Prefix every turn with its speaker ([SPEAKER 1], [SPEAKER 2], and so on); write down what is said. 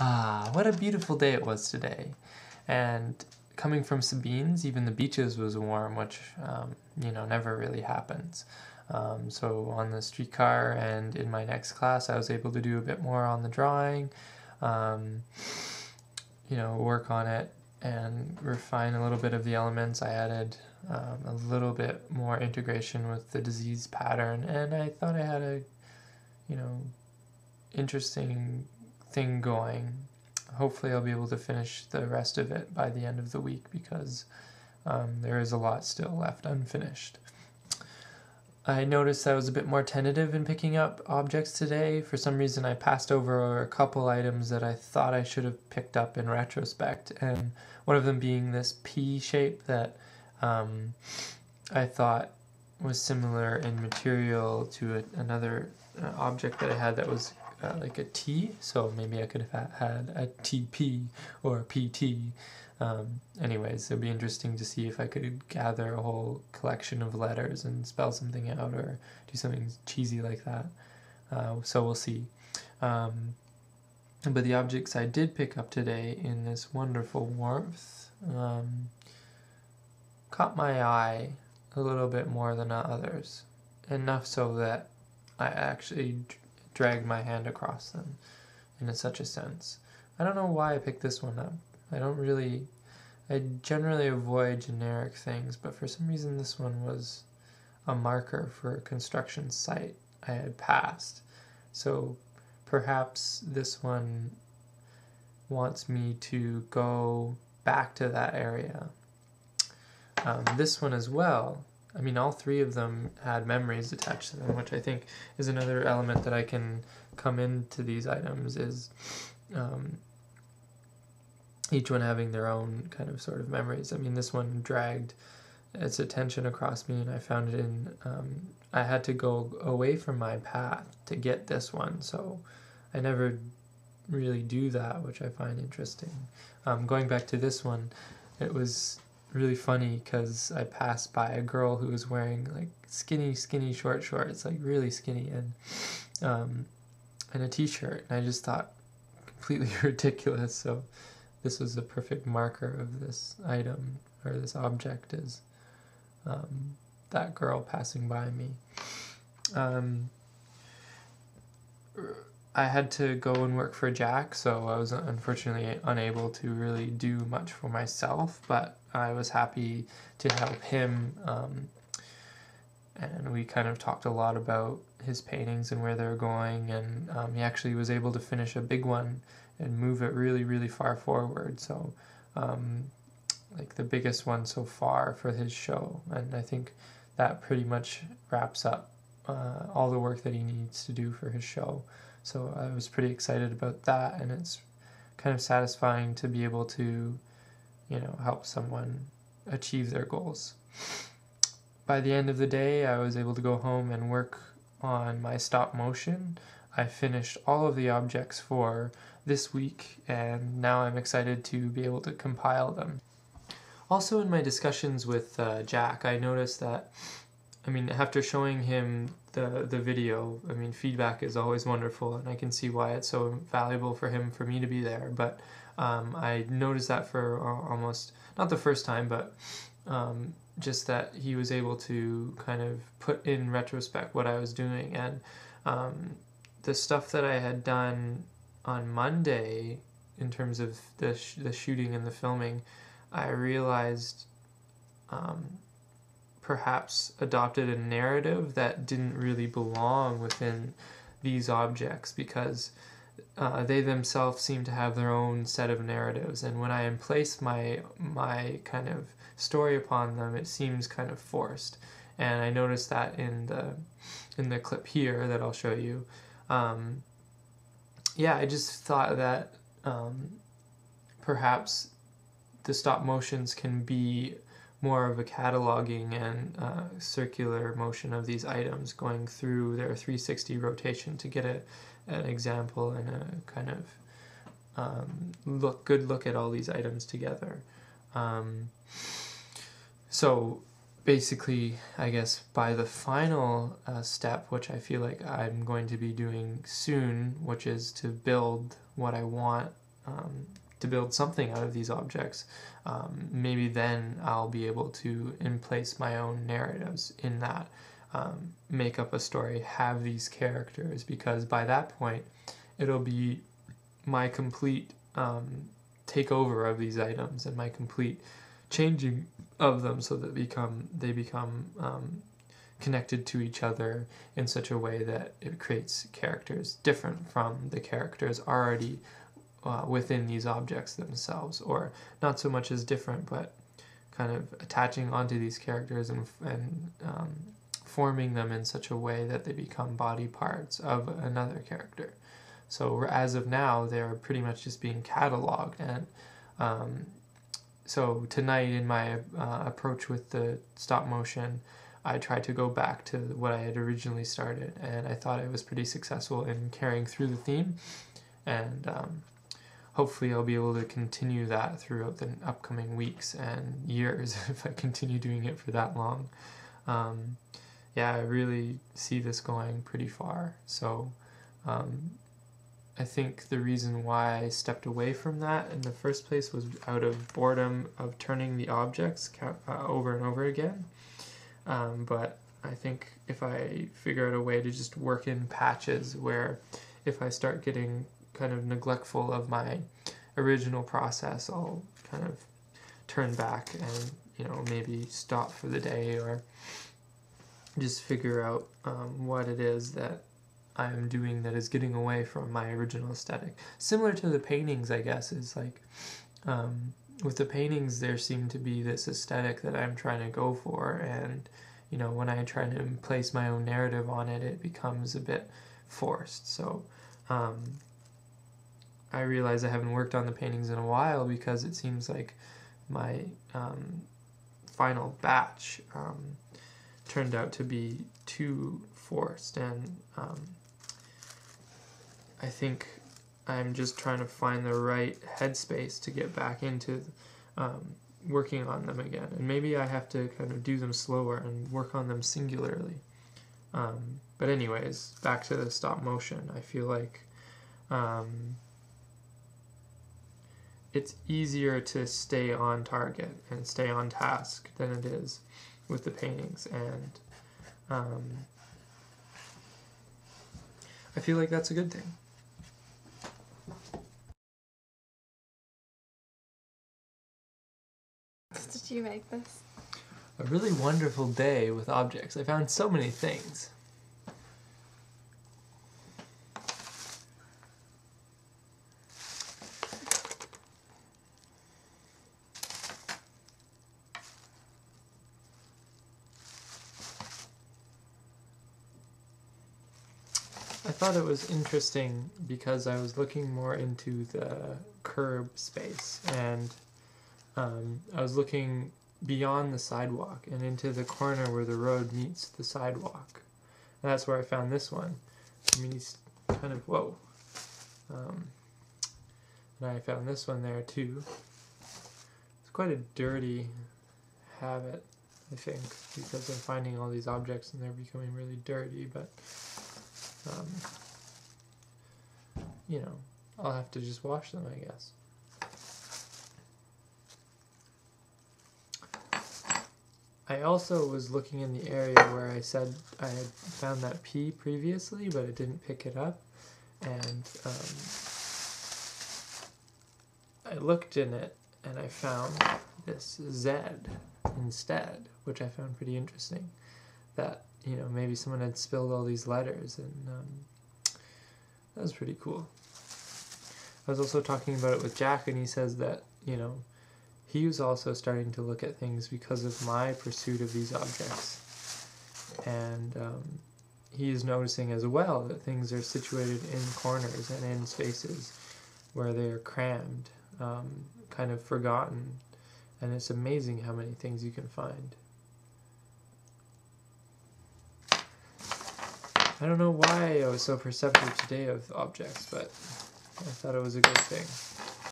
[SPEAKER 1] What a beautiful day it was today. And coming from Sabine's, even the beaches was warm, which, never really happens. So on the streetcar and in my next class, I was able to do a bit more on the drawing, work on it and refine a little bit of the elements. I added a little bit more integration with the disease pattern, and I thought I had a, interesting thing going. Hopefully I'll be able to finish the rest of it by the end of the week because there is a lot still left unfinished. I noticed I was a bit more tentative in picking up objects today. For some reason I passed over a couple items that I thought I should have picked up in retrospect, and one of them being this P shape that I thought was similar in material to another object that I had that was like a T, so maybe I could have had a TP or a PT. Anyways, it'd be interesting to see if I could gather a whole collection of letters and spell something out or do something cheesy like that. So we'll see. But the objects I did pick up today in this wonderful warmth caught my eye a little bit more than others. Enough so that I actually dragged my hand across them in such a sense. I don't know why I picked this one up. I generally avoid generic things, but for some reason this one was a marker for a construction site I had passed. So perhaps this one wants me to go back to that area. This one as well. I mean, all three of them had memories attached to them, which I think is another element that I can come into these items, is each one having their own kind of sort of memories. I mean, this one dragged its attention across me, and I found it in, I had to go away from my path to get this one, so I never really do that, which I find interesting. Going back to this one, it was really funny because I passed by a girl who was wearing like skinny short shorts, like really skinny, and a t-shirt, and I just thought completely ridiculous. So this was a perfect marker of this item or this object, is that girl passing by me. I had to go and work for Jack, so I was unfortunately unable to really do much for myself, but I was happy to help him, and we kind of talked a lot about his paintings and where they're going, and he actually was able to finish a big one and move it really far forward, so like the biggest one so far for his show, and I think that pretty much wraps up all the work that he needs to do for his show. So I was pretty excited about that, and it's kind of satisfying to be able to, help someone achieve their goals. By the end of the day, I was able to go home and work on my stop motion. I finished all of the objects for this week, and now I'm excited to be able to compile them. Also, in my discussions with Jack, I noticed that, after showing him the video, feedback is always wonderful, and I can see why it's so valuable for me to be there, but I noticed that for almost, not the first time, but just that he was able to kind of put in retrospect what I was doing, and the stuff that I had done on Monday in terms of the shooting and the filming, I realized perhaps adopted a narrative that didn't really belong within these objects, because they themselves seem to have their own set of narratives, and when I emplace my kind of story upon them, it seems kind of forced. And I noticed that in the clip here that I'll show you. I just thought that perhaps the stop motions can be more of a cataloging and circular motion of these items, going through their 360 rotation to get an example and a kind of good look at all these items together. So basically, I guess by the final step, which I feel like I'm going to be doing soon, which is to build what I want to build something out of these objects, maybe then I'll be able to place my own narratives in that, make up a story, have these characters, because by that point it'll be my complete takeover of these items and my complete changing of them so that they become connected to each other in such a way that it creates characters different from the characters already within these objects themselves, or not so much as different, but kind of attaching onto these characters and forming them in such a way that they become body parts of another character. So as of now, they're pretty much just being cataloged, and so tonight in my approach with the stop motion, I tried to go back to what I had originally started, and I thought I was pretty successful in carrying through the theme, and hopefully I'll be able to continue that throughout the upcoming weeks and years if I continue doing it for that long. Yeah, I really see this going pretty far, so I think the reason why I stepped away from that in the first place was out of boredom of turning the objects over and over again. But I think if I figure out a way to just work in patches where if I start getting kind of neglectful of my original process, I'll kind of turn back and, you know, maybe stop for the day or just figure out what it is that I'm doing that is getting away from my original aesthetic. Similar to the paintings, I guess, is like with the paintings there seemed to be this aesthetic that I'm trying to go for, and you know, when I try to place my own narrative on it, it becomes a bit forced. So I realize I haven't worked on the paintings in a while because it seems like my final batch turned out to be too forced, and I think I'm just trying to find the right headspace to get back into working on them again. And maybe I have to kind of do them slower and work on them singularly. But anyways, back to the stop motion. I feel like it's easier to stay on target and stay on task than it is with the paintings. And I feel like that's a good thing.
[SPEAKER 2] Did you make this?
[SPEAKER 1] A really wonderful day with objects. I found so many things. I thought it was interesting because I was looking more into the curb space, and I was looking beyond the sidewalk and into the corner where the road meets the sidewalk. And that's where I found this one. I mean, he's kind of, whoa. And I found this one there too. It's quite a dirty habit, I think, because I'm finding all these objects and they're becoming really dirty, but you know, I'll have to just wash them, I guess. I also was looking in the area where I said I had found that P previously, but it didn't pick it up, and I looked in it and I found this Z instead, which I found pretty interesting. That, you know, maybe someone had spilled all these letters, and that was pretty cool. I was also talking about it with Jack, and he says that, you know, he was also starting to look at things because of my pursuit of these objects. And he is noticing as well that things are situated in corners and in spaces where they are crammed, kind of forgotten. And it's amazing how many things you can find. I don't know why I was so perceptive today of objects, but I thought it was a good thing.